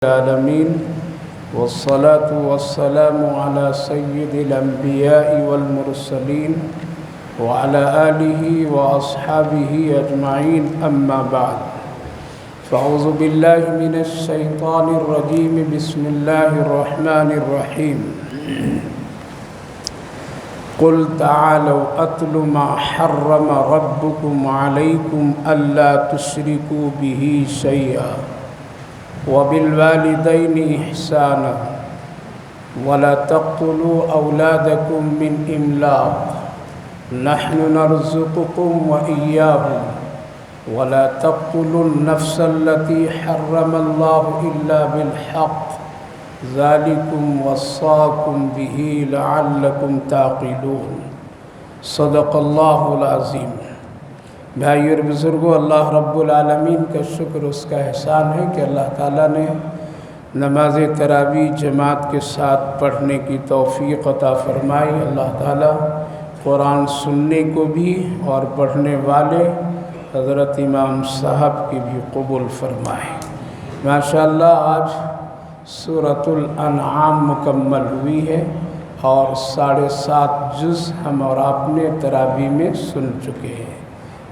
العالمين والصلاة والسلام على سيد الأنبياء والمرسلين وعلى آله وأصحابه أجمعين أما بعد فأعوذ بالله من الشيطان الرجيم بسم الله الرحمن الرحيم قل تعالوا أتل ما حرم ربكم عليكم ألا تشركوا به شيئا وبالوالدين إحسانا ولا تقتلوا أولادكم من إملاق نحن نرزقكم وإياهم ولا تقتلوا النفس التي حرم الله إلا بالحق ذلكم وصاكم به لعلكم تعقلون صدق اللہ العظیم۔ بھائی اور بزرگوں، اللہ رب العالمین کا شکر، اس کا احسان ہے کہ اللہ تعالیٰ نے نماز تراویح جماعت کے ساتھ پڑھنے کی توفیق عطا فرمائی۔ اللہ تعالیٰ قرآن سننے کو بھی اور پڑھنے والے حضرت امام صاحب کی بھی قبول فرمائے۔ ماشاءاللہ آج سورۃ الانعام مکمل ہوئی ہے اور 7.5 جز ہم اور آپ نے تراویح میں سن چکے ہیں۔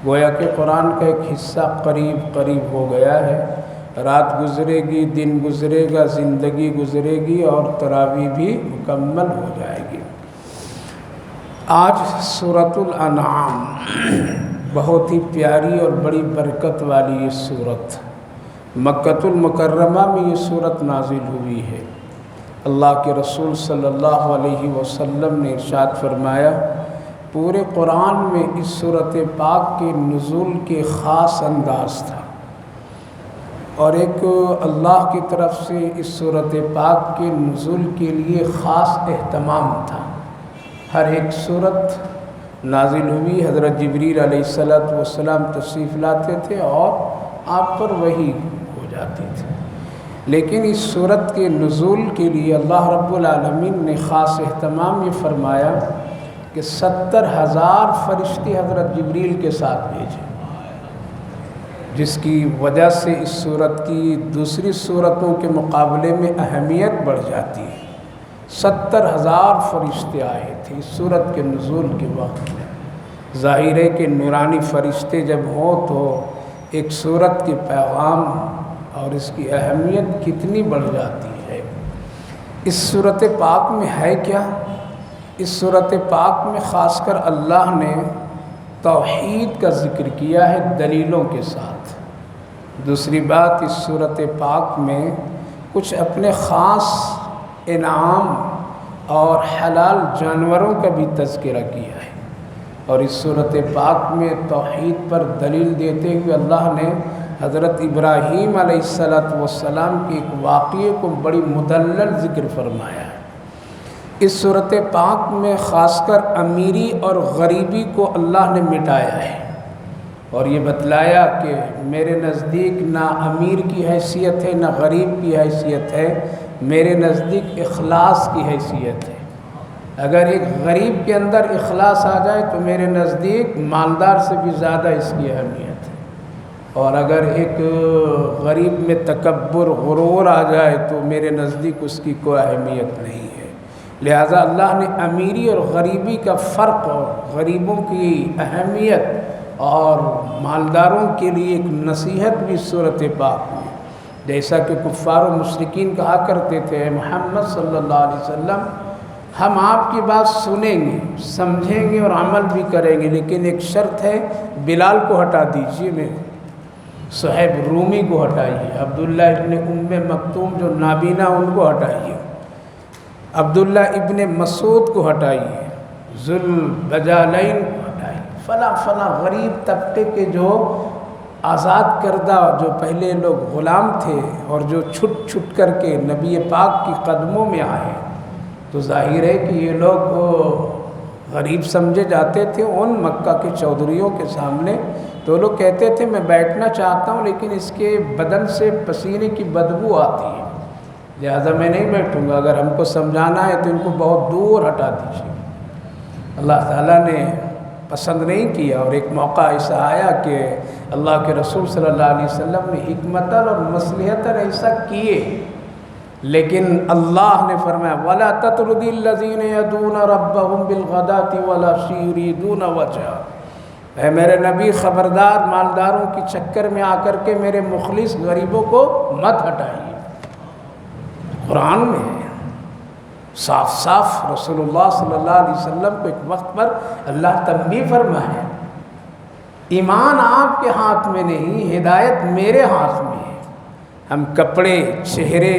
گویا کہ قرآن کا ایک حصہ قریب ہو گیا ہے۔ رات گزرے گی، دن گزرے گا، زندگی گزرے گی اور تراویح بھی مکمل ہو جائے گی۔ آج سورۃ الانعام بہت ہی پیاری اور بڑی برکت والی یہ سورت، مکۃ المکرمہ میں یہ سورت نازل ہوئی ہے۔ اللہ کے رسول صلی اللہ علیہ وسلم نے ارشاد فرمایا، پورے قرآن میں اس سورۃ پاک کے نزول کے خاص انداز تھا، اور ایک اللہ کی طرف سے اس سورۃ پاک کے نزول کے لیے خاص اہتمام تھا۔ ہر ایک سورت نازل ہوئی، حضرت جبریل علیہ السلام تشریف لاتے تھے اور آپ پر وحی ہو جاتی تھی، لیکن اس سورت کے نزول کے لیے اللہ رب العالمین نے خاص اہتمام یہ فرمایا کہ 70,000 فرشتے حضرت جبریل کے ساتھ بھیجے، جس کی وجہ سے اس سورت کی دوسری سورتوں کے مقابلے میں اہمیت بڑھ جاتی ہے۔ 70,000 فرشتے آئے تھے اس سورت کے نزول کے وقت میں۔ ظاہر ہے کہ نورانی فرشتے جب ہوں تو ایک سورت کے پیغام اور اس کی اہمیت کتنی بڑھ جاتی ہے۔ اس سورت پاک میں ہے کیا؟ اس سورت پاک میں خاص کر اللہ نے توحید کا ذکر کیا ہے دلیلوں کے ساتھ۔ دوسری بات، اس سورت پاک میں کچھ اپنے خاص انعام اور حلال جانوروں کا بھی تذکرہ کیا ہے، اور اس سورت پاک میں توحید پر دلیل دیتے ہوئے اللہ نے حضرت ابراہیم علیہ السلام کے ایک واقعے کو بڑی مدلل ذکر فرمایا ہے۔ اس سورت پاک میں خاص کر امیری اور غریبی کو اللہ نے مٹایا ہے، اور یہ بتلایا کہ میرے نزدیک نہ امیر کی حیثیت ہے نہ غریب کی حیثیت ہے، میرے نزدیک اخلاص کی حیثیت ہے۔ اگر ایک غریب کے اندر اخلاص آ جائے تو میرے نزدیک مالدار سے بھی زیادہ اس کی اہمیت ہے، اور اگر ایک غریب میں تکبر غرور آ جائے تو میرے نزدیک اس کی کوئی اہمیت نہیں ہے۔ لہذا اللہ نے امیری اور غریبی کا فرق اور غریبوں کی اہمیت اور مالداروں کے لیے ایک نصیحت بھی سورۃ پاک میں، جیسا کہ کفار و مشرکین کہا کرتے تھے، اے محمد صلی اللہ علیہ وسلم، ہم آپ کی بات سنیں گے، سمجھیں گے اور عمل بھی کریں گے، لیکن ایک شرط ہے، بلال کو ہٹا دیجیے، میں صہیب رومی کو ہٹائیے، عبداللہ ابن مکتوم جو نابینا ان کو ہٹائیے، عبداللہ ابن مسعود کو ہٹائیے، ذوالبجالین کو ہٹائیے، فلاں غریب طبقے کے جو آزاد کردہ جو پہلے لوگ غلام تھے اور جو چھٹ کر کے نبی پاک کی قدموں میں آئے، تو ظاہر ہے کہ یہ لوگ غریب سمجھے جاتے تھے ان مکہ کے چودھریوں کے سامنے۔ تو لوگ کہتے تھے میں بیٹھنا چاہتا ہوں لیکن اس کے بدن سے پسینے کی بدبو آتی ہے، لہذا میں نہیں بیٹھوں گا، اگر ہم کو سمجھانا ہے تو ان کو بہت دور ہٹا دیجیے۔ اللہ تعالیٰ نے پسند نہیں کیا، اور ایک موقع ایسا آیا کہ اللہ کے رسول صلی اللہ علیہ وسلم نے حکمتاً اور مصلحتاً ایسا کیے لیکن اللہ نے فرمایا وَلَا تَطْرُدِ الَّذِينَ يَدْعُونَ رَبَّهُمْ بِالْغَدَاةِ وَالْعَشِيِّ يُرِيدُونَ وَجْهَهُ، اے میرے نبی خبردار مالداروں کی چکر میں آ کر کے میرے مخلص غریبوں کو مت ہٹائیے۔ قرآن میں ہے صاف صاف، رسول اللہ صلی اللہ علیہ وسلم کو ایک وقت پر اللہ تنبیہ فرمایا، ایمان آپ کے ہاتھ میں نہیں، ہدایت میرے ہاتھ میں ہے۔ ہم کپڑے، چہرے،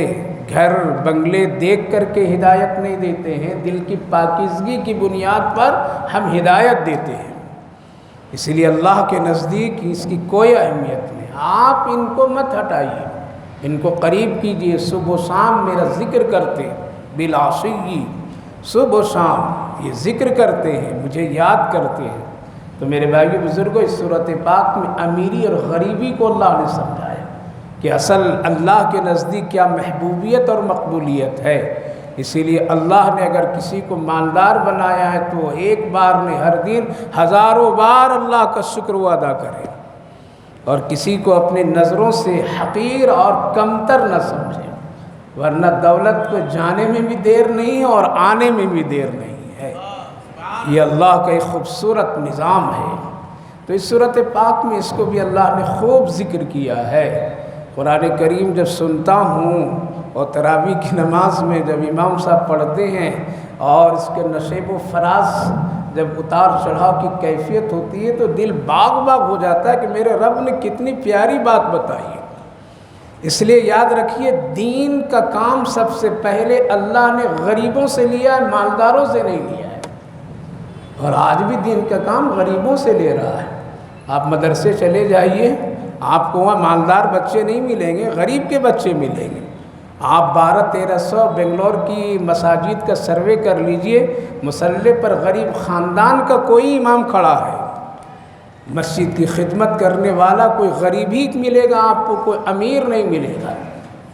گھر، بنگلے دیکھ کر کے ہدایت نہیں دیتے ہیں، دل کی پاکیزگی کی بنیاد پر ہم ہدایت دیتے ہیں۔ اس لیے اللہ کے نزدیک اس کی کوئی اہمیت نہیں، آپ ان کو مت ہٹائیے، ان کو قریب کیجئے۔ صبح و شام میرا ذکر کرتے، بالعشی، صبح و شام یہ ذکر کرتے ہیں، مجھے یاد کرتے ہیں۔ تو میرے بھائی بزرگوں، اس صورت پاک میں امیری اور غریبی کو اللہ نے سمجھایا کہ اصل اللہ کے نزدیک کیا محبوبیت اور مقبولیت ہے۔ اسی لیے اللہ نے اگر کسی کو مالدار بنایا ہے تو ایک بار نہیں، ہر دن ہزاروں بار اللہ کا شکر و ادا کرے، اور کسی کو اپنی نظروں سے حقیر اور کمتر نہ سمجھے، ورنہ دولت کو جانے میں بھی دیر نہیں اور آنے میں بھی دیر نہیں ہے۔ یہ اللہ کا ایک خوبصورت نظام ہے۔ تو اس صورت پاک میں اس کو بھی اللہ نے خوب ذکر کیا ہے۔ قرآن کریم جب سنتا ہوں اور تراویح کی نماز میں جب امام صاحب پڑھتے ہیں اور اس کے نشیب و فراز جب اتار چڑھاؤ کی کیفیت ہوتی ہے تو دل باغ باغ ہو جاتا ہے کہ میرے رب نے کتنی پیاری بات بتائی ہے۔ اس لیے یاد رکھیے، دین کا کام سب سے پہلے اللہ نے غریبوں سے لیا ہے، مالداروں سے نہیں لیا ہے، اور آج بھی دین کا کام غریبوں سے لے رہا ہے۔ آپ مدرسے چلے جائیے، آپ کو وہاں مالدار بچے نہیں ملیں گے، غریب کے بچے ملیں گے۔ آپ 1200-1300 بنگلور کی مساجد کا سروے کر لیجئے، مصلی پر غریب خاندان کا کوئی امام کھڑا ہے، مسجد کی خدمت کرنے والا کوئی غریب ہی ملے گا آپ کو، کوئی امیر نہیں ملے گا،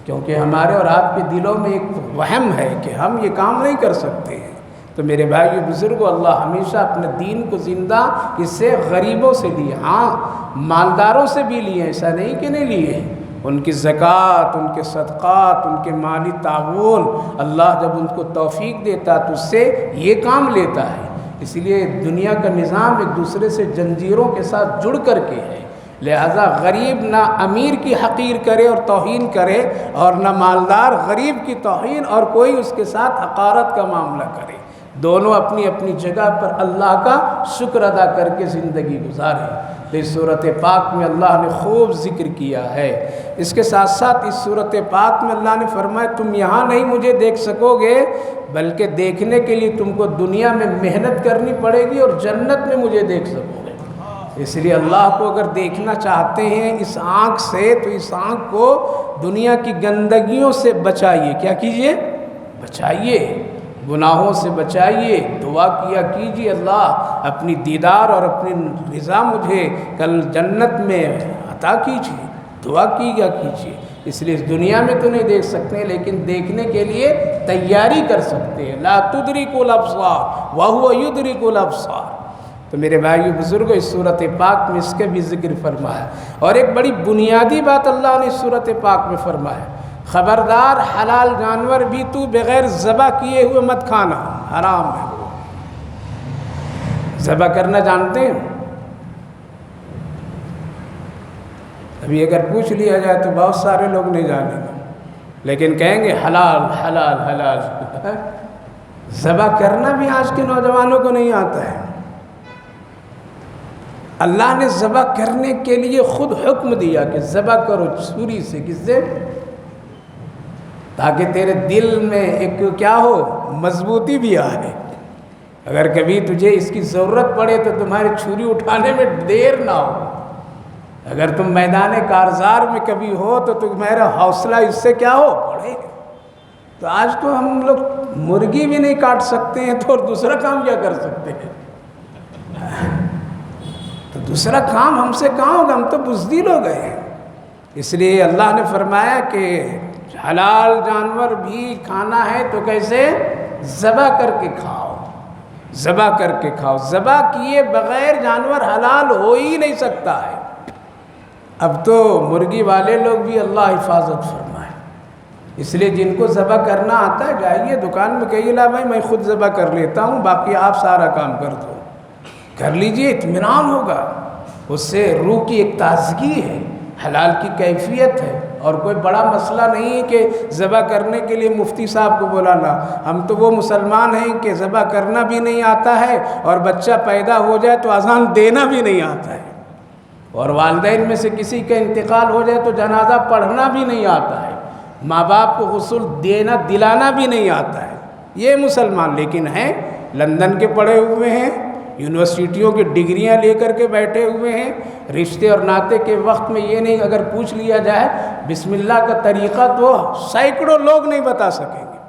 کیونکہ ہمارے اور آپ کے دلوں میں ایک وہم ہے کہ ہم یہ کام نہیں کر سکتے ہیں۔ تو میرے بھائی بزرگوں، اللہ ہمیشہ اپنے دین کو زندہ اس سے غریبوں سے لیے، ہاں مالداروں سے بھی لیے، ایسا نہیں کہ نہیں لیے، ان کی زکوٰۃ، ان کے صدقات، ان کے مالی تعاون، اللہ جب ان کو توفیق دیتا تو اس سے یہ کام لیتا ہے۔ اس لیے دنیا کا نظام ایک دوسرے سے جنجیروں کے ساتھ جڑ کر کے ہے، لہذا غریب نہ امیر کی حقیر کرے اور توہین کرے، اور نہ مالدار غریب کی توہین اور کوئی اس کے ساتھ حقارت کا معاملہ کرے، دونوں اپنی اپنی جگہ پر اللہ کا شکر ادا کر کے زندگی گزارے۔ تو اس صورت پاک میں اللہ نے خوب ذکر کیا ہے۔ اس کے ساتھ ساتھ اس صورت پاک میں اللہ نے فرمایا تم یہاں نہیں مجھے دیکھ سکو گے، بلکہ دیکھنے کے لیے تم کو دنیا میں محنت کرنی پڑے گی اور جنت میں مجھے دیکھ سکو گے۔ اس لیے اللہ کو اگر دیکھنا چاہتے ہیں اس آنکھ سے، تو اس آنکھ کو دنیا کی گندگیوں سے بچائیے۔ کیا کیجئے؟ بچائیے، گناہوں سے بچائیے، دعا کیا کیجئے اللہ اپنی دیدار اور اپنی رضا مجھے کل جنت میں عطا کیجئے، دعا کیا کیجئے۔ اس لیے اس دنیا میں تو نہیں دیکھ سکتے، لیکن دیکھنے کے لیے تیاری کر سکتے ہیں۔ لا تدرک الابصار وہو یدرک الابصار۔ تو میرے بھائیو بزرگوں، اس صورت پاک میں اس کے بھی ذکر فرمایا، اور ایک بڑی بنیادی بات اللہ نے اس صورت پاک میں فرمایا، خبردار حلال جانور بھی تو بغیر ذبح کیے ہوئے مت کھانا، حرام ہے وہ۔ ذبح کرنا جانتے ہیں؟ ابھی اگر پوچھ لیا جائے تو بہت سارے لوگ نہیں جانیں گے، لیکن کہیں گے حلال حلال حلال۔ ذبح کرنا بھی آج کے نوجوانوں کو نہیں آتا ہے۔ اللہ نے ذبح کرنے کے لیے خود حکم دیا کہ ذبح کرو چھری سے، کس سے؟ تاکہ تیرے دل میں ایک کیا ہو، مضبوطی بھی آئے، اگر کبھی تجھے اس کی ضرورت پڑے تو تمہاری چھری اٹھانے میں دیر نہ ہو، اگر تم میدان کارزار میں کبھی ہو تو تمہارا حوصلہ اس سے کیا ہو، بڑھے۔ تو آج تو ہم لوگ مرغی بھی نہیں کاٹ سکتے ہیں تو اور دوسرا کام کیا کر سکتے ہیں؟ تو دوسرا کام ہم سے کہاں ہوگا، ہم تو بزدل ہو گئے ہیں۔ اس لیے اللہ نے فرمایا کہ حلال جانور بھی کھانا ہے تو کیسے؟ ذبح کر کے کھاؤ، ذبح کر کے کھاؤ۔ ذبح کیے بغیر جانور حلال ہو ہی نہیں سکتا ہے۔ اب تو مرغی والے لوگ بھی اللہ حفاظت فرمائے، اس لیے جن کو ذبح کرنا آتا ہے جائیے دکان میں کہیے لا بھائی میں خود ذبح کر لیتا ہوں، باقی آپ سارا کام کر دو، کر لیجئے، اطمینان ہوگا، اس سے روح کی ایک تازگی ہے، حلال کی کیفیت ہے، اور کوئی بڑا مسئلہ نہیں کہ ذبح کرنے کے لیے مفتی صاحب کو بلانا۔ ہم تو وہ مسلمان ہیں کہ ذبح کرنا بھی نہیں آتا ہے، اور بچہ پیدا ہو جائے تو اذان دینا بھی نہیں آتا ہے، اور والدین میں سے کسی کا انتقال ہو جائے تو جنازہ پڑھنا بھی نہیں آتا ہے، ماں باپ کو غسل دینا دلانا بھی نہیں آتا ہے۔ یہ مسلمان لیکن ہیں لندن کے پڑھے ہوئے ہیں، یونیورسٹیوں کی ڈگریاں لے کر کے بیٹھے ہوئے ہیں، رشتے اور ناطے کے وقت میں یہ نہیں، اگر پوچھ لیا جائے بسم اللہ کا طریقہ تو سینکڑوں لوگ نہیں بتا سکیں گے۔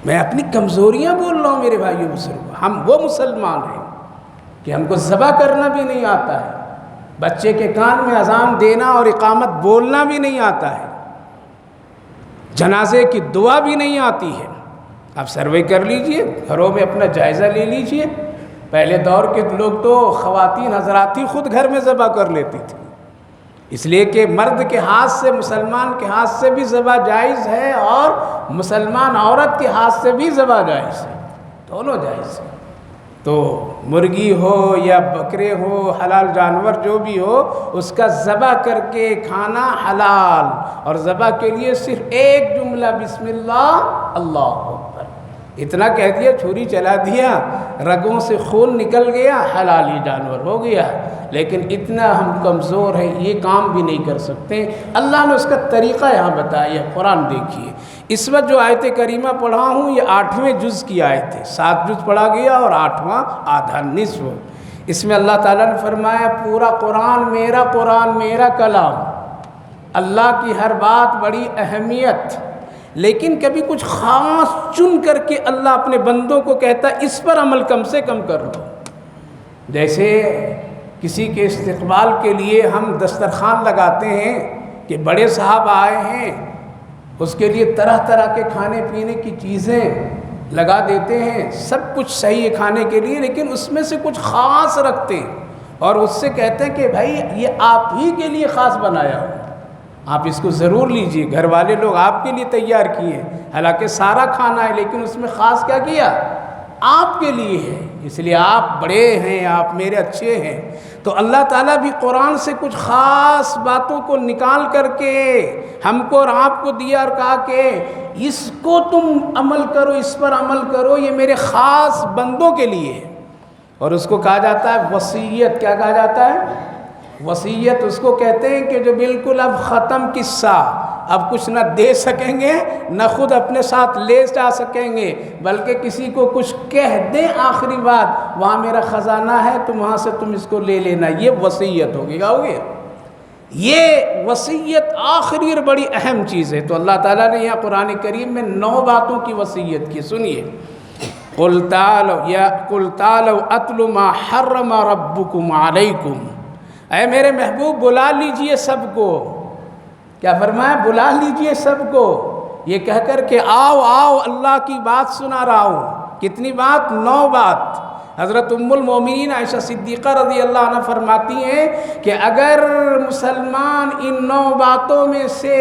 میں اپنی کمزوریاں بول رہا ہوں میرے بھائیوں بزرگوں، ہم وہ مسلمان ہیں کہ ہم کو ذبح کرنا بھی نہیں آتا ہے، بچے کے کان میں اذان دینا اور اقامت بولنا بھی نہیں آتا ہے، جنازے کی دعا بھی نہیں آتی ہے۔ آپ سروے کر لیجئے، گھروں میں اپنا جائزہ لے لیجئے، پہلے دور کے لوگ تو خواتین حضرات ہی خود گھر میں ذبح کر لیتی تھی، اس لیے کہ مرد کے ہاتھ سے مسلمان کے ہاتھ سے بھی ذبح جائز ہے، اور مسلمان عورت کے ہاتھ سے بھی ذبح جائز ہے، دونوں جائز ہے۔ تو مرغی ہو یا بکرے ہو، حلال جانور جو بھی ہو، اس کا ذبح کر کے کھانا حلال، اور ذبح کے لیے صرف ایک جملہ بسم اللہ اللہ اکبر، اتنا کہہ دیا، چھری چلا دیا، رگوں سے خون نکل گیا، حلال یہ جانور ہو گیا۔ لیکن اتنا ہم کمزور ہیں، یہ کام بھی نہیں کر سکتے۔ اللہ نے اس کا طریقہ یہاں بتایا، قرآن دیکھیے، اس وقت جو آیت کریمہ پڑھا ہوں یہ 8ویں جز کی آیت ہے، 7 جز پڑھا گیا اور 8واں آدھا نصف۔ اس میں اللہ تعالیٰ نے فرمایا پورا قرآن میرا کلام، اللہ کی ہر بات بڑی اہمیت، لیکن کبھی کچھ خاص چن کر کے اللہ اپنے بندوں کو کہتا ہے اس پر عمل کم سے کم کر لو۔ جیسے کسی کے استقبال کے لیے ہم دسترخوان لگاتے ہیں کہ بڑے صاحب آئے ہیں، اس کے لیے طرح طرح کے کھانے پینے کی چیزیں لگا دیتے ہیں، سب کچھ صحیح ہے کھانے کے لیے، لیکن اس میں سے کچھ خاص رکھتے ہیں اور اس سے کہتے ہیں کہ بھائی یہ آپ ہی کے لیے خاص بنایا ہو، آپ اس کو ضرور لیجئے، گھر والے لوگ آپ کے لیے تیار کیے ہیں، حالانکہ سارا کھانا ہے لیکن اس میں خاص کیا کیا؟ آپ کے لیے ہے، اس لیے آپ بڑے ہیں، آپ میرے اچھے ہیں۔ تو اللہ تعالیٰ بھی قرآن سے کچھ خاص باتوں کو نکال کر کے ہم کو اور آپ کو دیا اور کہا کہ اس کو تم عمل کرو، اس پر عمل کرو، یہ میرے خاص بندوں کے لیے ہے۔ اور اس کو کہا جاتا ہے وصیت۔ کیا کہا جاتا ہے؟ وصیت اس کو کہتے ہیں کہ جو بالکل اب ختم قصہ، اب کچھ نہ دے سکیں گے نہ خود اپنے ساتھ لے جا سکیں گے، بلکہ کسی کو کچھ کہہ دیں آخری بات، وہاں میرا خزانہ ہے تم وہاں سے تم اس کو لے لینا، یہ وصیت ہوگی۔ کیا ہوگی؟ یہ وصیت آخری اور بڑی اہم چیز ہے۔ تو اللہ تعالیٰ نے یہاں قرآن کریم میں 9 باتوں کی وصیت کی، سنیے۔ قُلْ تَعَالَوْا أَتْلُ مَا حَرَّمَ رَبُّكُمْ عَلَيْكُمْ، اے میرے محبوب بلا لیجئے سب کو۔ کیا فرمایا؟ بلا لیجئے سب کو، یہ کہہ کر کہ آؤ آؤ اللہ کی بات سنا رہا ہوں۔ کتنی بات؟ 9 بات۔ حضرت ام المومنین عائشہ صدیقہ رضی اللہ عنہ فرماتی ہیں کہ اگر مسلمان ان 9 باتوں میں سے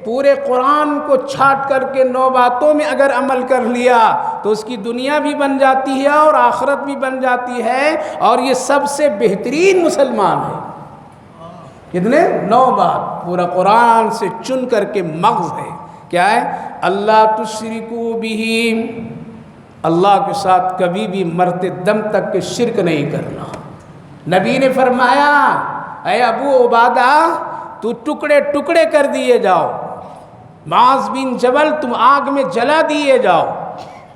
پورے قرآن کو چھانٹ کر کے 9 باتوں میں اگر عمل کر لیا تو اس کی دنیا بھی بن جاتی ہے اور آخرت بھی بن جاتی ہے، اور یہ سب سے بہترین مسلمان ہے۔ کتنے؟ 9 بات پورا قرآن سے چن کر کے مغز ہے۔ کیا ہے؟ اللہ تشرکو بہ، اللہ کے ساتھ کبھی بھی مرتے دم تک کے شرک نہیں کرنا۔ نبی نے فرمایا اے ابو عبادہ تو ٹکڑے ٹکڑے کر دیے جاؤ، معاذ بن جبل تم آگ میں جلا دیے جاؤ،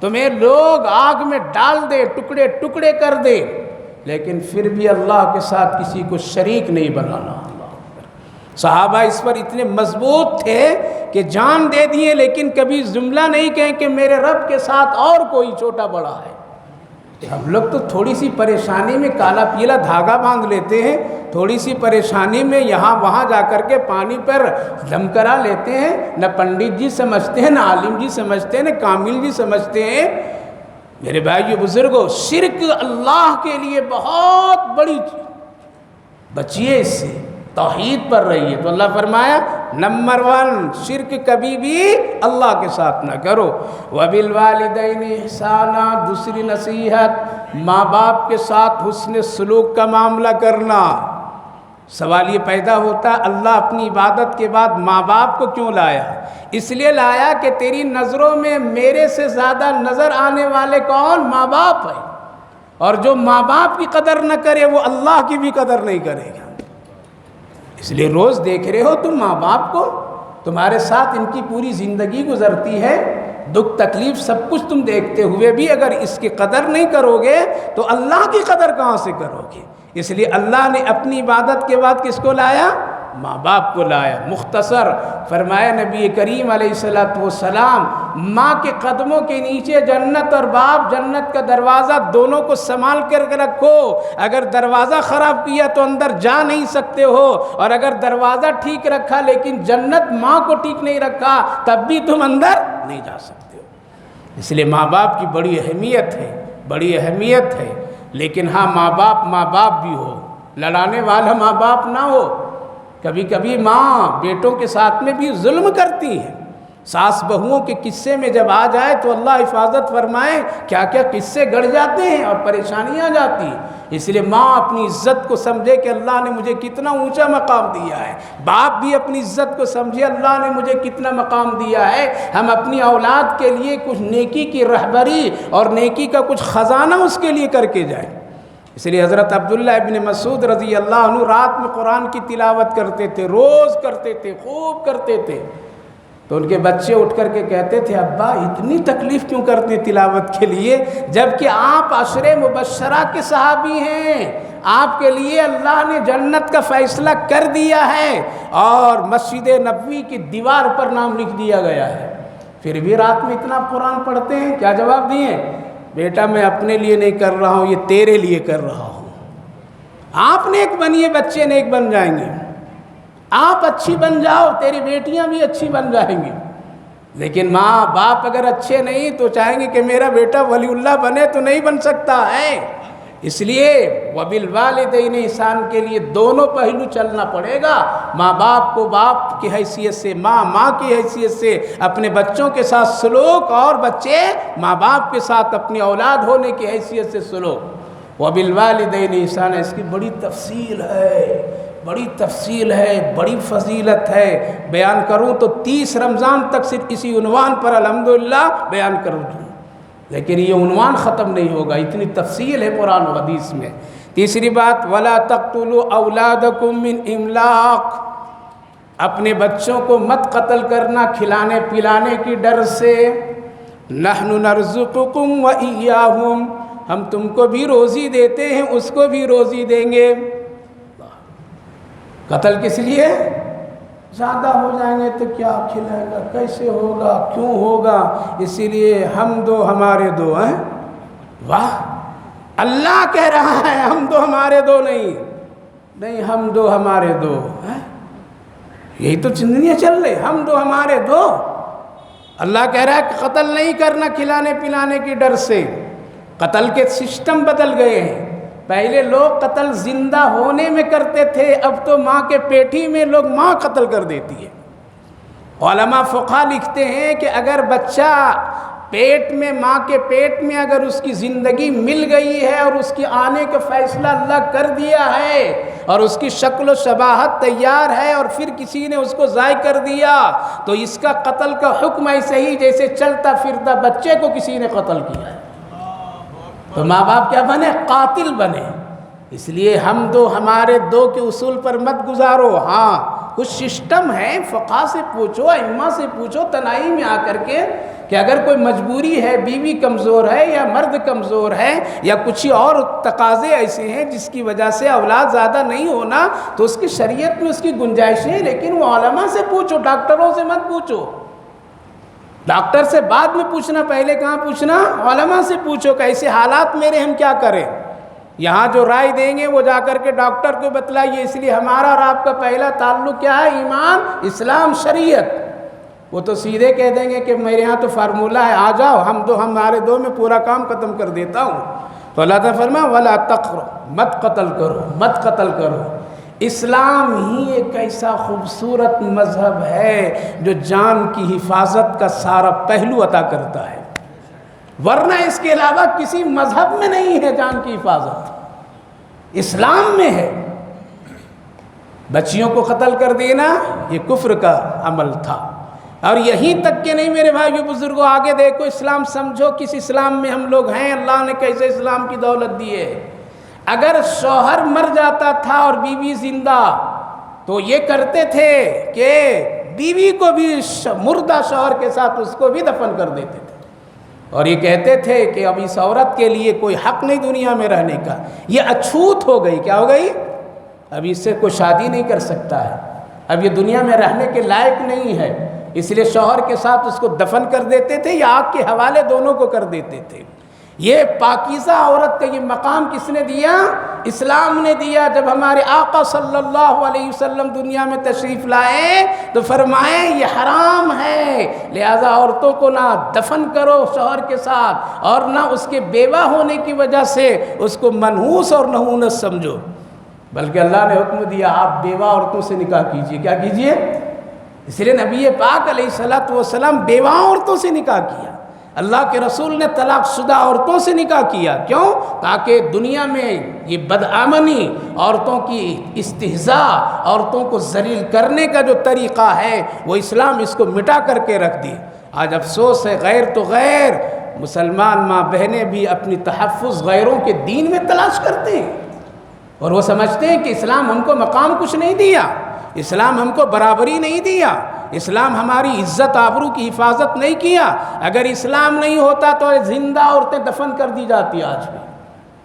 تمہیں لوگ آگ میں ڈال دے، ٹکڑے ٹکڑے کر دے، لیکن پھر بھی اللہ کے ساتھ کسی کو شریک نہیں بنانا۔ صحابہ اس پر اتنے مضبوط تھے کہ جان دے دیے، لیکن کبھی جملہ نہیں کہیں کہ میرے رب کے ساتھ اور کوئی چھوٹا بڑا ہے۔ ہم لوگ تو تھوڑی سی پریشانی میں کالا پیلا دھاگا باندھ لیتے ہیں، تھوڑی سی پریشانی میں یہاں وہاں جا کر کے پانی پر دم کرا لیتے ہیں، نہ پنڈت جی سمجھتے ہیں، نہ عالم جی سمجھتے ہیں، نہ کامل جی سمجھتے ہیں۔ میرے بھائیو بزرگوں، شرک اللہ کے لیے بہت بڑی چیز، بچیے اس سے، توحید پر رہیے۔ تو اللہ فرمایا نمبر 1 شرک کبھی بھی اللہ کے ساتھ نہ کرو۔ وَبِالْوَالِدَيْنِ إِحْسَانًا، دوسری نصیحت ماں باپ کے ساتھ حسن سلوک کا معاملہ کرنا۔ سوال یہ پیدا ہوتا ہے اللہ اپنی عبادت کے بعد ماں باپ کو کیوں لایا؟ اس لیے لایا کہ تیری نظروں میں میرے سے زیادہ نظر آنے والے کون؟ ماں باپ ہیں، اور جو ماں باپ کی قدر نہ کرے وہ اللہ کی بھی قدر نہیں کرے گا۔ اس لیے روز دیکھ رہے ہو تم ماں باپ کو، تمہارے ساتھ ان کی پوری زندگی گزرتی ہے، دکھ تکلیف سب کچھ تم دیکھتے ہوئے بھی اگر اس کی قدر نہیں کرو گے تو اللہ کی قدر کہاں سے کرو گے؟ اس لیے اللہ نے اپنی عبادت کے بعد کس کو لایا؟ ماں باپ کو لایا۔ مختصر فرمایا نبی کریم علیہ السلام، ماں کے قدموں کے نیچے جنت اور باپ، جنت کا دروازہ دونوں کو سنبھال کر رکھو۔ اگر دروازہ خراب کیا تو اندر جا نہیں سکتے ہو، اور اگر دروازہ ٹھیک رکھا لیکن جنت ماں کو ٹھیک نہیں رکھا تب بھی تم اندر نہیں جا سکتے ہو۔ اس لیے ماں باپ کی بڑی اہمیت ہے، بڑی اہمیت ہے۔ لیکن ہاں ماں باپ بھی ہو، لڑانے والا ماں باپ نہ ہو۔ کبھی کبھی ماں بیٹوں کے ساتھ میں بھی ظلم کرتی ہے۔ ساس بہوؤں کے قصے میں جب آ جائے تو اللہ حفاظت فرمائے کیا کیا قصے گڑ جاتے ہیں اور پریشانیاں آ جاتی ہیں۔ اس لیے ماں اپنی عزت کو سمجھے کہ اللہ نے مجھے کتنا اونچا مقام دیا ہے، باپ بھی اپنی عزت کو سمجھے اللہ نے مجھے کتنا مقام دیا ہے۔ ہم اپنی اولاد کے لیے کچھ نیکی کی رہبری اور نیکی کا کچھ خزانہ اس کے لیے کر کے جائیں۔ اس لیے حضرت عبداللہ ابن مسعود رضی اللہ عنہ رات میں قرآن کی تلاوت کرتے تھے، روز کرتے تھے، خوب کرتے تھے۔ تو ان کے بچے اٹھ کر کے کہتے تھے ابا اتنی تکلیف کیوں کرتے تلاوت کے لیے، جبکہ آپ عشرے مبشرہ کے صحابی ہیں، آپ کے لیے اللہ نے جنت کا فیصلہ کر دیا ہے اور مسجد نبوی کی دیوار پر نام لکھ دیا گیا ہے، پھر بھی رات میں اتنا قرآن پڑھتے ہیں۔ کیا جواب دیے؟ بیٹا میں اپنے لیے نہیں کر رہا ہوں، یہ تیرے لیے کر رہا ہوں۔ آپ نیک بنیے، بچے نیک بن جائیں گے۔ آپ اچھی بن جاؤ، تیری بیٹیاں بھی اچھی بن جائیں گی۔ لیکن ماں باپ اگر اچھے نہیں تو چاہیں گے کہ میرا بیٹا ولی اللہ بنے تو نہیں بن سکتا ہے۔ اس لیے وبالوالدین احسان کے لیے دونوں پہلو چلنا پڑے گا۔ ماں باپ کو باپ کی حیثیت سے، ماں کی حیثیت سے اپنے بچوں کے ساتھ سلوک، اور بچے ماں باپ کے ساتھ اپنی اولاد ہونے کی حیثیت سے سلوک۔ وبالوالدین احسان، اس کی بڑی تفصیل ہے، بڑی تفصیل ہے، بڑی فضیلت ہے۔ بیان کروں تو 30 رمضان تک صرف اسی عنوان پر الحمدللہ بیان کروں، لیکن یہ عنوان ختم نہیں ہوگا، اتنی تفصیل ہے قرآن و حدیث میں۔ تیسری بات، وَلَا تَقْتُلُوا أَوْلَادَكُمْ مِنْ إِمْلَاقٍ، اپنے بچوں کو مت قتل کرنا کھلانے پلانے کی ڈر سے۔ نَحْنُ نَرْزُقُكُمْ وَإِيَّاهُمْ، ہم تم کو بھی روزی دیتے ہیں، اس کو بھی روزی دیں گے۔ قتل کس لیے؟ زیادہ ہو جائیں گے تو کیا کھلائے گا، کیسے ہوگا، کیوں ہوگا، اسی لیے ہم دو ہمارے دو ہیں۔ واہ، اللہ کہہ رہا ہے ہم دو ہمارے دو نہیں، ہم دو ہمارے دو ہیں۔ یہی تو زندگیاں چل رہی، ہم دو ہمارے دو۔ اللہ کہہ رہا ہے کہ قتل نہیں کرنا کھلانے پلانے کی ڈر سے۔ قتل کے سسٹم بدل گئے ہیں، پہلے لوگ قتل زندہ ہونے میں کرتے تھے، اب تو ماں کے پیٹھی میں لوگ ماں قتل کر دیتی ہے۔ علماء فقہ لکھتے ہیں کہ اگر بچہ پیٹ میں، ماں کے پیٹ میں اگر اس کی زندگی مل گئی ہے اور اس کی آنے کا فیصلہ اللہ کر دیا ہے اور اس کی شکل و شباہت تیار ہے اور پھر کسی نے اس کو ضائع کر دیا تو اس کا قتل کا حکم ایسے ہی جیسے چلتا پھرتا بچے کو کسی نے قتل کیا ہے۔ تو ماں باپ کیا بنے؟ قاتل بنے۔ اس لیے ہم دو ہمارے دو کے اصول پر مت گزارو۔ ہاں کچھ سسٹم ہے، فقہ سے پوچھو، ائمہ سے پوچھو تنہائی میں آ کر کے کہ اگر کوئی مجبوری ہے، بیوی کمزور ہے یا مرد کمزور ہے یا کچھ اور تقاضے ایسے ہیں جس کی وجہ سے اولاد زیادہ نہیں ہونا، تو اس کی شریعت میں اس کی گنجائشیں ہیں، لیکن وہ علماء سے پوچھو، ڈاکٹروں سے مت پوچھو۔ ڈاکٹر سے بعد میں پوچھنا، پہلے کہاں پوچھنا؟ علماء سے پوچھو کہ ایسے حالات میرے، ہم کیا کریں۔ یہاں جو رائے دیں گے وہ جا کر کے ڈاکٹر کو بتلائیے۔ اس لیے ہمارا اور آپ کا پہلا تعلق کیا ہے؟ ایمان، اسلام، شریعت۔ وہ تو سیدھے کہہ دیں گے کہ میرے ہاں تو فارمولہ ہے، آ جاؤ، ہم دو ہمارے دو میں پورا کام ختم کر دیتا ہوں۔ تو اللہ تعالیٰ فرمایا وَلَا تَقْتُلُوا، مت قتل کرو، مت قتل کرو۔ اسلام ہی ایک ایسا خوبصورت مذہب ہے جو جان کی حفاظت کا سارا پہلو عطا کرتا ہے، ورنہ اس کے علاوہ کسی مذہب میں نہیں ہے جان کی حفاظت، اسلام میں ہے۔ بچیوں کو قتل کر دینا یہ کفر کا عمل تھا، اور یہیں تک کہ نہیں میرے بھائیو بزرگوں، آگے دیکھو اسلام سمجھو کس اسلام میں ہم لوگ ہیں، اللہ نے کیسے اسلام کی دولت دی ہے۔ اگر شوہر مر جاتا تھا اور بیوی زندہ تو یہ کرتے تھے کہ بیوی کو بھی مردہ شوہر کے ساتھ اس کو بھی دفن کر دیتے تھے، اور یہ کہتے تھے کہ اب اس عورت کے لیے کوئی حق نہیں دنیا میں رہنے کا، یہ اچھوت ہو گئی۔ کیا ہو گئی؟ اب اس سے کوئی شادی نہیں کر سکتا ہے، اب یہ دنیا میں رہنے کے لائق نہیں ہے، اس لیے شوہر کے ساتھ اس کو دفن کر دیتے تھے یا آگ کے حوالے دونوں کو کر دیتے تھے۔ یہ پاکیزہ عورت کا یہ مقام کس نے دیا؟ اسلام نے دیا۔ جب ہمارے آقا صلی اللہ علیہ وسلم دنیا میں تشریف لائے تو فرمائے یہ حرام ہے، لہذا عورتوں کو نہ دفن کرو شوہر کے ساتھ، اور نہ اس کے بیوہ ہونے کی وجہ سے اس کو منحوس اور نحوست سمجھو، بلکہ اللہ نے حکم دیا آپ بیوہ عورتوں سے نکاح کیجئے۔ کیا کیجئے؟ اس لیے نبی پاک علیہ السلام بیوہ عورتوں سے نکاح کیا، اللہ کے رسول نے طلاق شدہ عورتوں سے نکاح کیا۔ کیوں؟ تاکہ دنیا میں یہ بدآمنی، عورتوں کی استہزاء، عورتوں کو ذلیل کرنے کا جو طریقہ ہے وہ اسلام اس کو مٹا کر کے رکھ دی۔ آج افسوس ہے، غیر تو غیر مسلمان ماں بہنیں بھی اپنی تحفظ غیروں کے دین میں تلاش کرتے ہیں، اور وہ سمجھتے ہیں کہ اسلام ہم کو مقام کچھ نہیں دیا، اسلام ہم کو برابری نہیں دیا، اسلام ہماری عزت آبرو کی حفاظت نہیں کیا۔ اگر اسلام نہیں ہوتا تو زندہ عورتیں دفن کر دی جاتی آج بھی،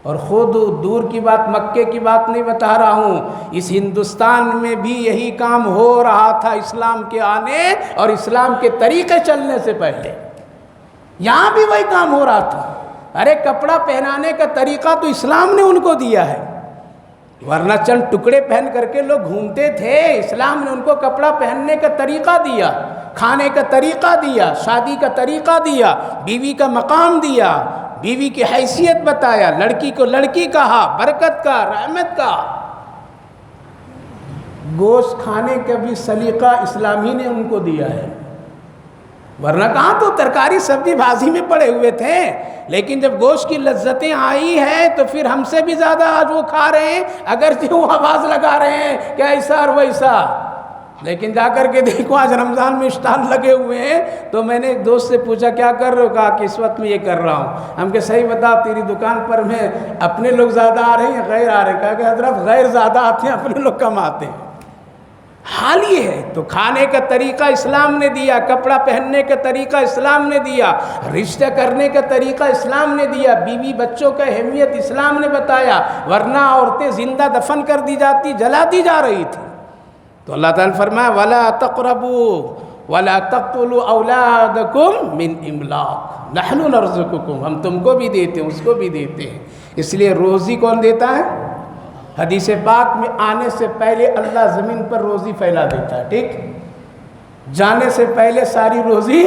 اور خود دور کی بات، مکے کی بات نہیں بتا رہا ہوں، اس ہندوستان میں بھی یہی کام ہو رہا تھا اسلام کے آنے اور اسلام کے طریقے چلنے سے پہلے، یہاں بھی وہی کام ہو رہا تھا۔ ارے کپڑا پہنانے کا طریقہ تو اسلام نے ان کو دیا ہے، ورنہ چند ٹکڑے پہن کر کے لوگ گھومتے تھے، اسلام نے ان کو کپڑا پہننے کا طریقہ دیا، کھانے کا طریقہ دیا، شادی کا طریقہ دیا، بیوی کا مقام دیا، بیوی کی حیثیت بتایا، لڑکی کو لڑکی کہا، برکت کا، رحمت کا۔ گوشت کھانے کا بھی سلیقہ اسلام ہی نے ان کو دیا ہے، ورنہ کہاں تو ترکاری سبزی بھاجی میں پڑے ہوئے تھے، لیکن جب گوشت کی لذتیں آئی ہیں تو پھر ہم سے بھی زیادہ آج وہ کھا رہے ہیں، اگرچہ وہ آواز لگا رہے ہیں کہ ایسا اور ویسا، لیکن جا کر کے دیکھو آج رمضان میں اسٹال لگے ہوئے ہیں۔ تو میں نے ایک دوست سے پوچھا کیا کر رہے ہو؟ کہا کہ اس وقت میں یہ کر رہا ہوں۔ ہم کہ صحیح بتا تیری دکان پر میں اپنے لوگ زیادہ آ رہے ہیں یا غیر آ رہے ہیں؟ کہا کہ حضرت غیر زیادہ آتے ہیں، اپنے لوگ کم آتے ہیں۔ حال یہ ہے، تو کھانے کا طریقہ اسلام نے دیا، کپڑا پہننے کا طریقہ اسلام نے دیا، رشتہ کرنے کا طریقہ اسلام نے دیا، بیوی بچوں کا اہمیت اسلام نے بتایا، ورنہ عورتیں زندہ دفن کر دی جاتی، جلا دی جا رہی تھی۔ تو اللہ تعالیٰ نے فرمایا وَلَا تَقْرَبُوا وَلَا تَقْتُلُوا أَوْلَادَكُمْ مِنْ إِمْلَاقٍ نَحْنُ نَرْزُقُكُمْ، ہم تم کو بھی دیتے ہیں، اس کو بھی دیتے ہیں۔ اس لیے روزی کون دیتا ہے؟ حدیث پاک میں آنے سے پہلے اللہ زمین پر روزی پھیلا دیتا ہے، ٹھیک؟ جانے سے پہلے ساری روزی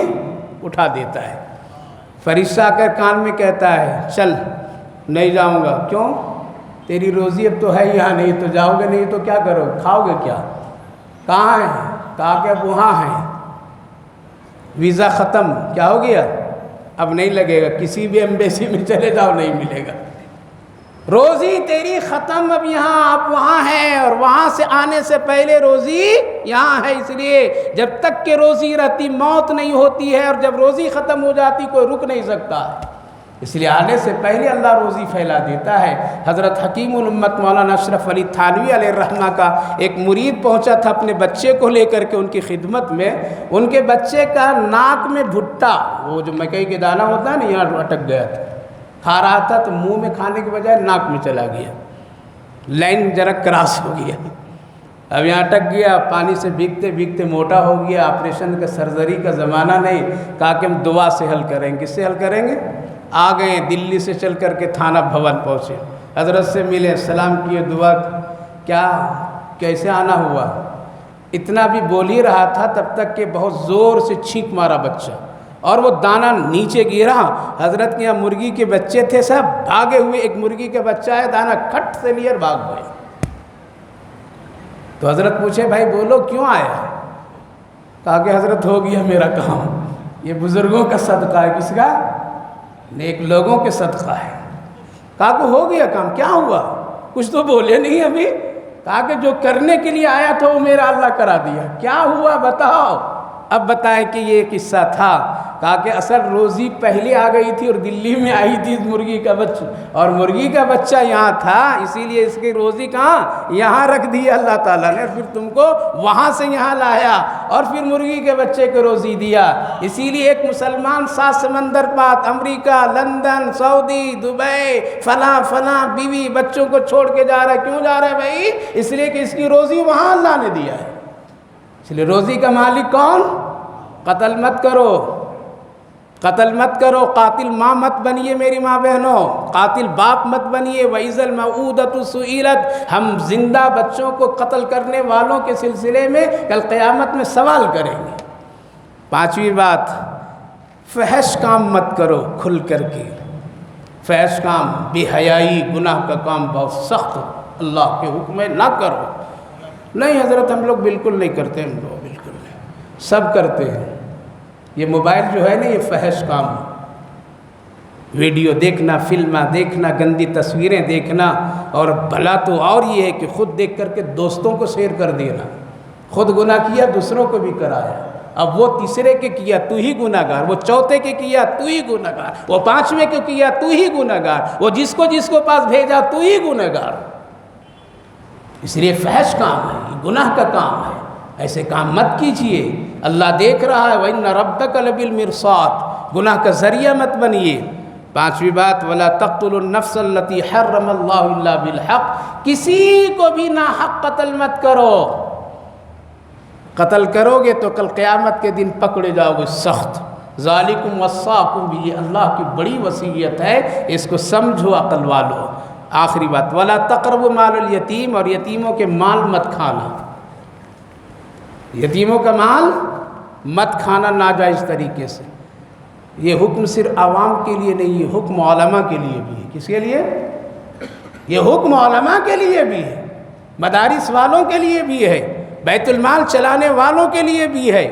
اٹھا دیتا ہے۔ فرشتہ آ کر کان میں کہتا ہے چل نہیں جاؤں گا، کیوں؟ تیری روزی اب تو ہے یہاں، نہیں تو جاؤ گے، نہیں تو کیا کرو گے؟ کھاؤ گے کیا؟ کہاں ہیں؟ کہا کہ اب وہاں ہیں، ویزا ختم، کیا ہو گیا؟ اب نہیں لگے گا، کسی بھی ایمبیسی میں چلے جاؤ نہیں ملے گا، روزی تیری ختم، اب یہاں آپ وہاں ہیں، اور وہاں سے آنے سے پہلے روزی یہاں ہے۔ اس لیے جب تک کہ روزی رہتی موت نہیں ہوتی ہے، اور جب روزی ختم ہو جاتی کوئی رک نہیں سکتا ہے، اس لیے آنے سے پہلے اللہ روزی پھیلا دیتا ہے۔ حضرت حکیم الامت مولانا اشرف علی تھانوی علیہ الرحمہ کا ایک مرید پہنچا تھا اپنے بچے کو لے کر کے ان کی خدمت میں، ان کے بچے کا ناک میں بھٹا، وہ جو مکئی کے دانہ ہوتا ہے نا، یہاں اٹک گیا تھا، کھا رہا تھا تو منہ میں کھانے کے بجائے ناک میں چلا گیا، لائن ذرا کراس ہو گیا، اب یہاں اٹک گیا، پانی سے بھیگتے بھیگتے موٹا ہو گیا، آپریشن کا سرجری کا زمانہ نہیں، کہا کہ ہم دعا سے حل کریں گے۔ کس سے حل کریں گے؟ آ گئے دلی سے چل کر کے تھانہ بھون پہنچے، حضرت سے ملے، سلام کیے، دعا کیا کیسے آنا ہوا؟ اتنا بھی بول ہی رہا تھا تب تک کہ بہت زور سے چھینک مارا بچہ، اور وہ دانہ نیچے گرا۔ حضرت کے یہاں مرغی کے بچے تھے، سب بھاگے ہوئے، ایک مرغی کا بچہ ہے، دانہ کھٹ سے لیے بھاگ گئے۔ تو حضرت پوچھے بھائی بولو کیوں آیا؟ کہا کہ حضرت ہو گیا میرا کام، یہ بزرگوں کا صدقہ ہے۔ کس کا؟ نیک لوگوں کے صدقہ ہے۔ کہا کہ ہو گیا کام، کیا ہوا؟ کچھ تو بولے نہیں ابھی۔ کہا کہ جو کرنے کے لیے آیا تھا وہ میرا اللہ کرا دیا۔ کیا ہوا بتاؤ؟ اب بتائیں کہ یہ قصہ تھا۔ کہا کہ اصل روزی پہلے آ گئی تھی اور دلی میں آئی تھی مرغی کا بچہ، اور مرغی کا بچہ یہاں تھا، اسی لیے اس کی روزی کہاں؟ یہاں رکھ دی اللہ تعالیٰ نے، پھر تم کو وہاں سے یہاں لایا اور پھر مرغی کے بچے کو روزی دیا۔ اسی لیے ایک مسلمان 7 سمندر پار امریکہ، لندن، سعودی، دبئی، فلاں فلاں بیوی بچوں کو چھوڑ کے جا رہا ہے۔ کیوں جا رہا ہے بھائی؟ اس لیے کہ اس کی روزی وہاں اللہ نے دیا ہے۔ اس لیے روزی کا مالک کون؟ قتل مت کرو، قتل مت کرو، قاتل ماں مت بنیے میری ماں بہنوں، قاتل باپ مت بنیے۔ وَإِذَا الْمَوْءُودَةُ سُئِلَتْ، ہم زندہ بچوں کو قتل کرنے والوں کے سلسلے میں کل قیامت میں سوال کریں گے۔ 5ویں بات، فحش کام مت کرو کھل کر کے۔ فحش کام، بے حیائی، گناہ کا کام بہت سخت، اللہ کے حکم ہے نہ کرو۔ نہیں حضرت ہم لوگ بالکل نہیں کرتے، ہم لوگ بالکل نہیں، سب کرتے ہیں۔ یہ موبائل جو ہے نا، یہ فحش کام ہے، ویڈیو دیکھنا، فلمیں دیکھنا، گندی تصویریں دیکھنا، اور بھلا تو اور یہ ہے کہ خود دیکھ کر کے دوستوں کو شیئر کر دینا۔ خود گناہ کیا دوسروں کو بھی کرایا، اب وہ تیسرے کے کیا تو ہی گناہ گار، وہ چوتھے کے کیا تو ہی گناہ گار، وہ 5ویں کے کیا تو ہی گناہ گار، وہ جس کو پاس بھیجا تو ہی گناہ گار۔ اس لیے فحش کام ہے، یہ گناہ کا کام ہے، ایسے کام مت کیجئے، اللہ دیکھ رہا ہے۔ وَإِنَّ رَبَّكَ لَبِالْمِرْصَادِ، گناہ کا ذریعہ مت بنیے۔ 5ویں بات، وَلَا تَقْتُلُوا النَّفْسَ الَّتِي حَرَّمَ اللَّهُ إِلَّا بِالْحَقِّ، کسی کو بھی ناحق قتل مت کرو۔ قتل کرو گے تو کل قیامت کے دن پکڑے جاؤ گے سخت۔ ذَلِكُمْ وَصَّاكُمْ بِهِ، یہ اللہ کی بڑی وصیت ہے، اس کو سمجھو عقل والو۔ آخری بات، وَلَا تَقْرَبُوا مَالَ الْيَتِيمِ، اور یتیموں کے مال مت کھانا، یتیموں کا مال مت کھانا ناجائز طریقے سے۔ یہ حکم صرف عوام کے لیے نہیں، یہ حکم علماء کے لیے بھی ہے۔ کس کے لیے؟ یہ حکم علماء کے لیے بھی ہے، مدارس والوں کے لیے بھی ہے، بیت المال چلانے والوں کے لیے بھی ہے،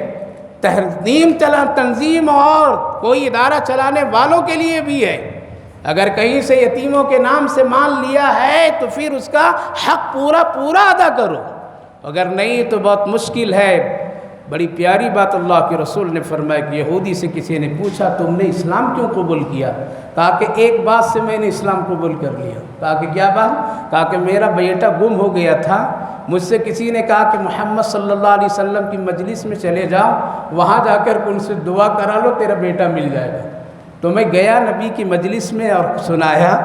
تنظیم اور کوئی ادارہ چلانے والوں کے لیے بھی ہے۔ اگر کہیں سے یتیموں کے نام سے مال لیا ہے تو پھر اس کا حق پورا ادا کرو، اگر نہیں تو بہت مشکل ہے۔ بڑی پیاری بات اللہ کے رسول نے فرمایا کہ یہودی سے کسی نے پوچھا تم نے اسلام کیوں قبول کیا؟ کہا کہ ایک بات سے میں نے اسلام قبول کر لیا۔ کہا کہ کیا بات؟ کہا کہ میرا بیٹا گم ہو گیا تھا، مجھ سے کسی نے کہا کہ محمد صلی اللہ علیہ وسلم کی مجلس میں چلے جاؤ، وہاں جا کر ان سے دعا کرا لو، تیرا بیٹا مل جائے گا۔ تو میں گیا نبی کی مجلس میں اور سنایا،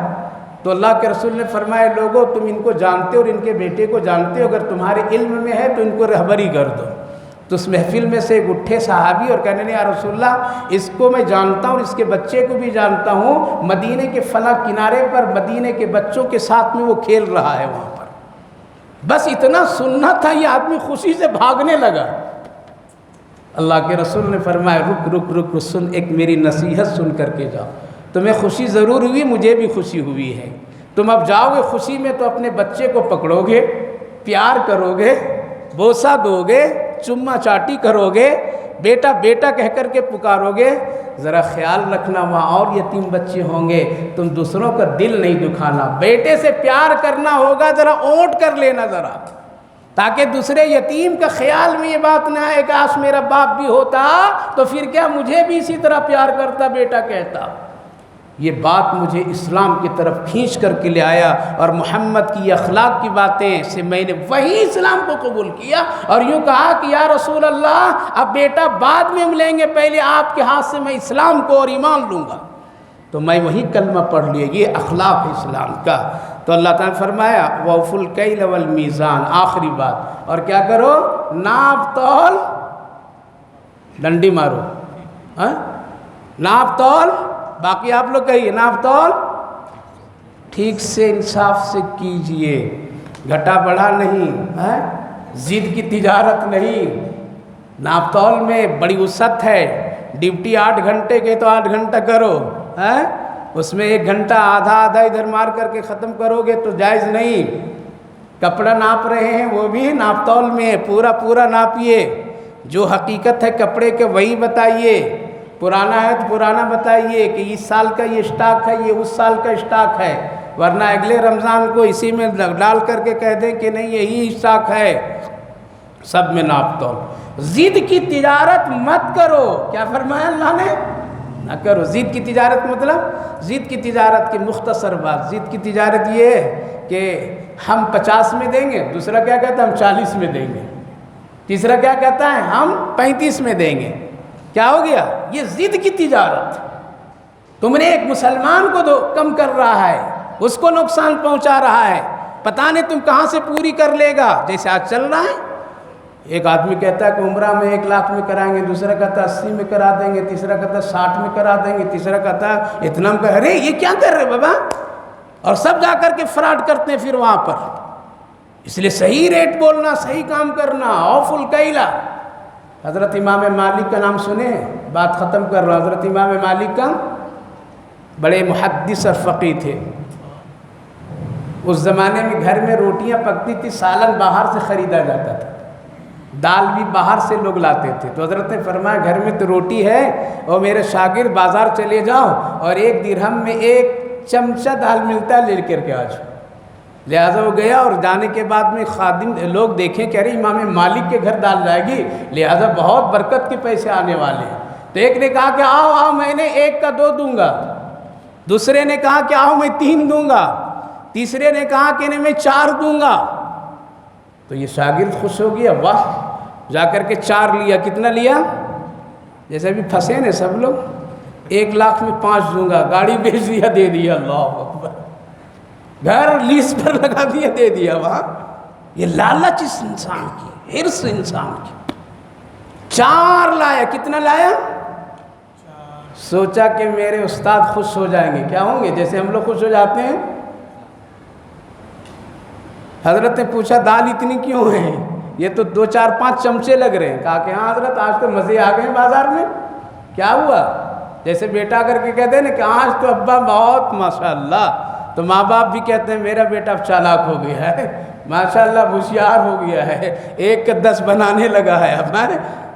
تو اللہ کے رسول نے فرمایا لوگوں تم ان کو جانتے ہو اور ان کے بیٹے کو جانتے ہو، اگر تمہارے علم میں ہے تو ان کو رہبری کر دو۔ تو اس محفل میں سے ایک اٹھے صحابی اور کہنے لگے یا رسول اللہ اس کو میں جانتا ہوں اور اس کے بچے کو بھی جانتا ہوں، مدینے کے فلاں کنارے پر مدینے کے بچوں کے ساتھ میں وہ کھیل رہا ہے وہاں پر۔ بس اتنا سننا تھا، یہ آدمی خوشی سے بھاگنے لگا۔ اللہ کے رسول نے فرمایا رک سن، ایک میری نصیحت سن کر کے جاؤ، تمہیں خوشی ضرور ہوئی، مجھے بھی خوشی ہوئی ہے۔ تم اب جاؤ گے خوشی میں تو اپنے بچے کو پکڑو گے، پیار کرو گے، بوسہ دو گے، چما چاٹی کرو گے، بیٹا بیٹا کہہ کر کے پکارو گے۔ ذرا خیال رکھنا وہاں اور یتیم بچے ہوں گے، تم دوسروں کا دل نہیں دکھانا، بیٹے سے پیار کرنا ہوگا، ذرا اونٹ کر لینا ذرا، تاکہ دوسرے یتیم کا خیال میں یہ بات نہ آئے کہ کاش میرا باپ بھی ہوتا تو پھر کیا مجھے بھی اسی طرح پیار کرتا، بیٹا کہتا۔ یہ بات مجھے اسلام کی طرف کھینچ کر کے لے آیا، اور محمد کی اخلاق کی باتیں سے میں نے وہی اسلام کو قبول کیا، اور یوں کہا کہ یا رسول اللہ اب بیٹا بعد میں ہم لیں گے، پہلے آپ کے ہاتھ سے میں اسلام کو اور ایمان لوں گا۔ تو میں وہی کلمہ پڑھ لیا، یہ اخلاق ہے اسلام کا۔ تو اللہ تعالیٰ نے فرمایا وَأَوْفُوا الْكَيْلَ وَالْمِيزَانَ، آخری بات، اور کیا کرو؟ ناپ تول، ڈنڈی مارو، ناپ تول، باقی آپ لوگ کہیے ناپ تول ٹھیک سے انصاف سے کیجئے، گھٹا بڑھا نہیں، ضد کی تجارت نہیں۔ ناپ تول میں بڑی وسعت ہے، ڈیوٹی 8 گھنٹے کے تو 8 گھنٹہ کرو، اس میں 1 گھنٹہ آدھا ادھر مار کر کے ختم کرو گے تو جائز نہیں۔ کپڑا ناپ رہے ہیں وہ بھی ناپ تول میں پورا پورا ناپیے، جو حقیقت ہے کپڑے کے وہی بتائیے، پرانا ہے تو پرانا بتائیے کہ اس سال کا یہ اسٹاک ہے، یہ اس سال کا اسٹاک ہے، ورنہ اگلے رمضان کو اسی میں ڈال کر کے کہہ دیں کہ نہیں یہی اسٹاک ہے۔ سب میں ناپ تول۔ ضد کی تجارت مت کرو، کیا فرمایا اللہ نے؟ نہ کرو۔ ضد کی تجارت مطلب ضد کی تجارت کی مختصر بات، ضد کی تجارت یہ ہے کہ ہم 50 میں دیں گے، دوسرا کیا کہتا ہے ہم 40 میں دیں گے، تیسرا کیا کہتا ہے ہم 35 میں دیں گے۔ کیا ہو گیا؟ یہ ضد کی تجارت۔ تم نے ایک مسلمان کو کم کر رہا ہے، اس کو نقصان پہنچا رہا ہے، پتہ نہیں تم کہاں سے پوری کر لے گا۔ جیسے آج چل رہا ہے، ایک آدمی کہتا ہے کہ عمرہ میں 1 لاکھ میں کرائیں گے، دوسرا کہتا ہے 80 میں کرا دیں گے، تیسرا کہتا ہے 60 میں کرا دیں گے، تیسرا کہتا ہے اتنا میں ارے یہ کیا کر رہے بابا، اور سب جا کر کے فراڈ کرتے ہیں پھر وہاں پر۔ اس لیے صحیح ریٹ بولنا، صحیح کام کرنا، اوف الکیلا۔ حضرت امام مالک کا نام سنے؟ بات ختم کر رہا ہوں۔ حضرت امام مالک کا بڑے محدث اور فقیہ تھے۔ اس زمانے میں گھر میں روٹیاں پکتی تھی، سالن باہر سے خریدا جاتا تھا، دال بھی باہر سے لوگ لاتے تھے۔ تو حضرت نے فرمایا گھر میں تو روٹی ہے اور میرے شاگرد بازار چلے جاؤ اور 1 درہم میں 1 چمچہ دال ملتا ہے لے کر کے آ جاؤ۔ لہٰذا وہ گیا اور جانے کے بعد میں خادم لوگ دیکھیں کہ ارے امام مالک کے گھر دال جائے گی، لہٰذا بہت برکت کے پیسے آنے والے ہیں۔ تو ایک نے کہا کہ آؤ آؤ میں نے 1 کا 2 دوں گا، دوسرے نے کہا کہ آؤ میں 3 دوں گا، تیسرے نے کہا کہ نہیں میں 4 دوں گا۔ تو یہ شاگرد خوش ہو گیا، واہ، جا کر کے 4 لیا۔ کتنا لیا؟ جیسے ابھی پھنسے نا سب لوگ، 1 لاکھ میں 5 دوں گا، گاڑی بیچ دیا، دے دیا، اللہ اکبر، گھر لیز پر لگا دیا، دے دیا وہاں۔ یہ لالچ اس انسان کی، حرص انسان کی۔ 4 لایا، کتنا لایا؟ سوچا کہ میرے استاد خوش ہو جائیں گے، کیا ہوں گے جیسے ہم لوگ خوش ہو جاتے ہیں۔ حضرت نے پوچھا دال اتنی کیوں ہے؟ یہ تو 2 4 5 چمچے لگ رہے ہیں۔ کہا کہ ہاں حضرت آج تو مزے آ گئے ہیں بازار میں۔ کیا ہوا؟ جیسے بیٹا کر کے کہتے ہیں نا کہ آج تو ابا بہت ماشاءاللہ، تو ماں باپ بھی کہتے ہیں میرا بیٹا اب چالاک ہو گیا ہے، ماشاءاللہ ہوشیار ہو گیا ہے، 1 کا 10 بنانے لگا ہے،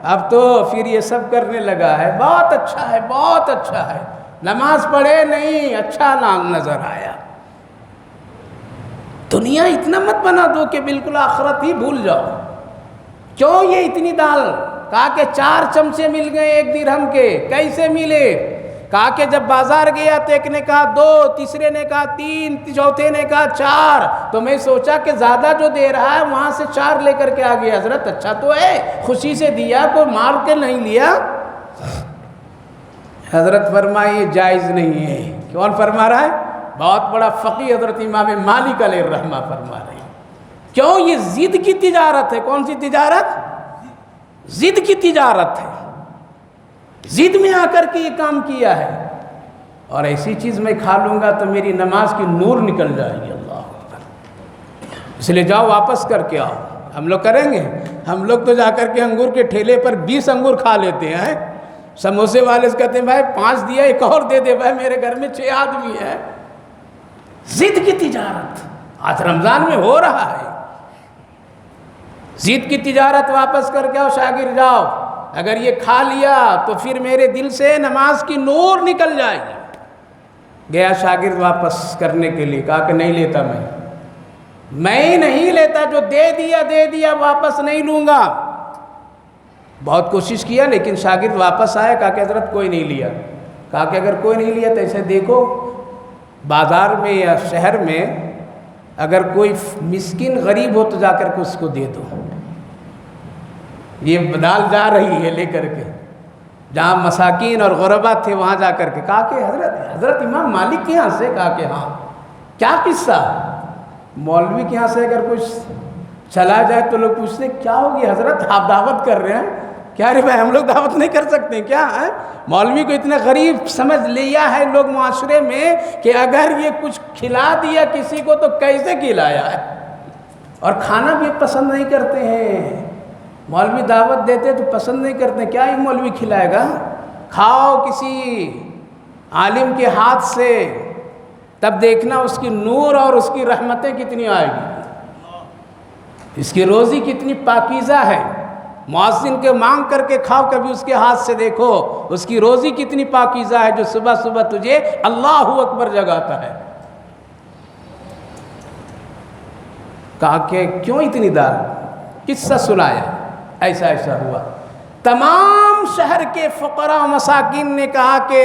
اب تو پھر یہ سب کرنے لگا ہے، بہت اچھا ہے، بہت اچھا ہے، نماز پڑھے نہیں، اچھا نظر آیا۔ دنیا اتنا مت بنا دو کہ بالکل آخرت ہی بھول جاؤ۔ کیوں یہ اتنی دال؟ کہا کہ 4 چمچے مل گئے 1 درہم کے۔ کیسے ملے؟ کہا کہ جب بازار گیا تو ایک نے کہا 2، تیسرے نے کہا 3، چوتھے نے کہا 4، تو میں سوچا کہ زیادہ جو دے رہا ہے وہاں سے 4 لے کر کے آ گیا۔ حضرت اچھا تو ہے، خوشی سے دیا، کوئی مار کے نہیں لیا۔ حضرت فرمائے یہ جائز نہیں ہے۔ کون فرما رہا ہے؟ بہت بڑا فقیہ حضرت امام مالک علیہ الرحمہ فرما رہے ہیں۔ کیوں؟ یہ ضد کی تجارت ہے۔ کون سی تجارت؟ ضد کی تجارت ہے۔ ضد میں آ کر کے یہ کام کیا ہے، اور ایسی چیز میں کھا لوں گا تو میری نماز کی نور نکل جائے گی، اللہ اکبر۔ اس لیے جاؤ واپس کر کے آؤ۔ ہم لوگ کریں گے؟ ہم لوگ تو جا کر کے انگور کے ٹھیلے پر 20 انگور کھا لیتے ہیں۔ سموسے والے سے کہتے ہیں بھائی 5 دیا، ایک اور دے دے، بھائی میرے گھر میں 6 آدمی ہیں۔ ضد کی تجارت آج رمضان میں ہو رہا ہے۔ ضد کی تجارت واپس کر کے آؤ، شاگرد جاؤ، اگر یہ کھا لیا تو پھر میرے دل سے نماز کی نور نکل جائے گی۔ گیا شاگرد واپس کرنے کے لیے، کہا کہ نہیں لیتا، میں نہیں لیتا، جو دے دیا، واپس نہیں لوں گا۔ بہت کوشش کیا لیکن شاگرد واپس آیا، کہا کہ حضرت کوئی نہیں لیا۔ کہا کہ اگر کوئی نہیں لیا تو ایسے دیکھو بازار میں یا شہر میں اگر کوئی مسکین غریب ہو تو جا کر کے اس کو دے دو، یہ دال جا رہی ہے لے کر کے، جہاں مساکین اور غربا تھے وہاں جا کر کے۔ کہا کہ حضرت امام مالک کے یہاں سے؟ کہا کہ ہاں۔ کیا قصہ؟ مولوی کے یہاں سے اگر کچھ چلا جائے تو لوگ پوچھتے کیا ہوگی حضرت، آپ دعوت کر رہے ہیں کیا؟ رے بھائی ہم لوگ دعوت نہیں کر سکتے کیا؟ مولوی کو اتنا غریب سمجھ لیا ہے لوگ معاشرے میں کہ اگر یہ کچھ کھلا دیا کسی کو تو کیسے کھلایا ہے، اور کھانا بھی پسند نہیں کرتے ہیں۔ مولوی دعوت دیتے تو پسند نہیں کرتے، کیا ایک مولوی کھلائے گا؟ کھاؤ کسی عالم کے ہاتھ سے، تب دیکھنا اس کی نور اور اس کی رحمتیں کتنی آئے گی۔ اس کی روزی کتنی پاکیزہ ہے، مؤذن کے مانگ کر کے کھاؤ، کبھی اس کے ہاتھ سے دیکھو اس کی روزی کتنی پاکیزہ ہے جو صبح صبح تجھے اللہ اکبر جگاتا ہے۔ کہا کہ کیوں اتنی دار، قصہ سنایا، ایسا ایسا ہوا۔ تمام شہر کے فقراء و مساکین نے کہا کہ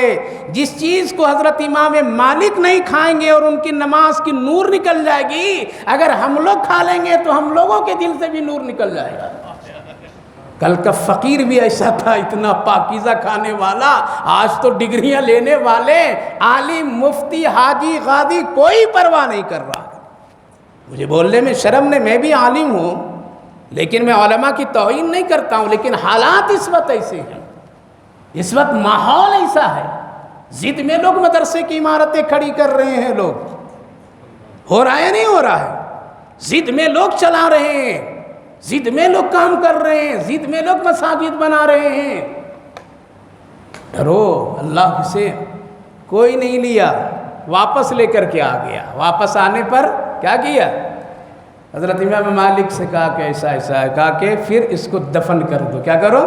جس چیز کو حضرت امام مالک نہیں کھائیں گے اور ان کی نماز کی نور نکل جائے گی، اگر ہم لوگ کھا لیں گے تو ہم لوگوں کے دل سے بھی نور نکل جائے گا۔ کل کا فقیر بھی ایسا تھا، اتنا پاکیزہ کھانے والا، آج تو ڈگریاں لینے والے، عالم، مفتی، حاجی، غازی، کوئی پرواہ نہیں کر رہا۔ مجھے بولنے میں شرم نہیں، میں بھی عالم ہوں، لیکن میں علماء کی توہین نہیں کرتا ہوں، لیکن حالات اس وقت ایسے ہیں، اس وقت ماحول ایسا ہے، ضد میں لوگ مدرسے کی عمارتیں کھڑی کر رہے ہیں، لوگ ہو رہا ہے نہیں ہو رہا ہے، ضد میں لوگ چلا رہے ہیں، ضد میں لوگ کام کر رہے ہیں، ضد میں لوگ مساجد بنا رہے ہیں۔ ڈرو اللہ سے، کوئی نہیں لیا، واپس لے کر کے آ گیا۔ واپس آنے پر کیا کیا؟ حضرت امام مالک سے کہا کہ ایسا ایسا ہے، کہا کہ پھر اس کو دفن کر دو۔ کیا کرو؟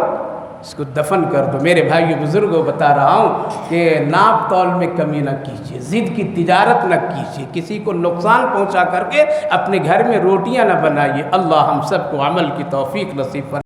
اس کو دفن کر دو۔ میرے بھائیو بزرگوں بتا رہا ہوں کہ ناپ تول میں کمی نہ کیجیے، ضد کی تجارت نہ کیجیے، کسی کو نقصان پہنچا کر کے اپنے گھر میں روٹیاں نہ بنائیے۔ اللہ ہم سب کو عمل کی توفیق نصیب فرمائے۔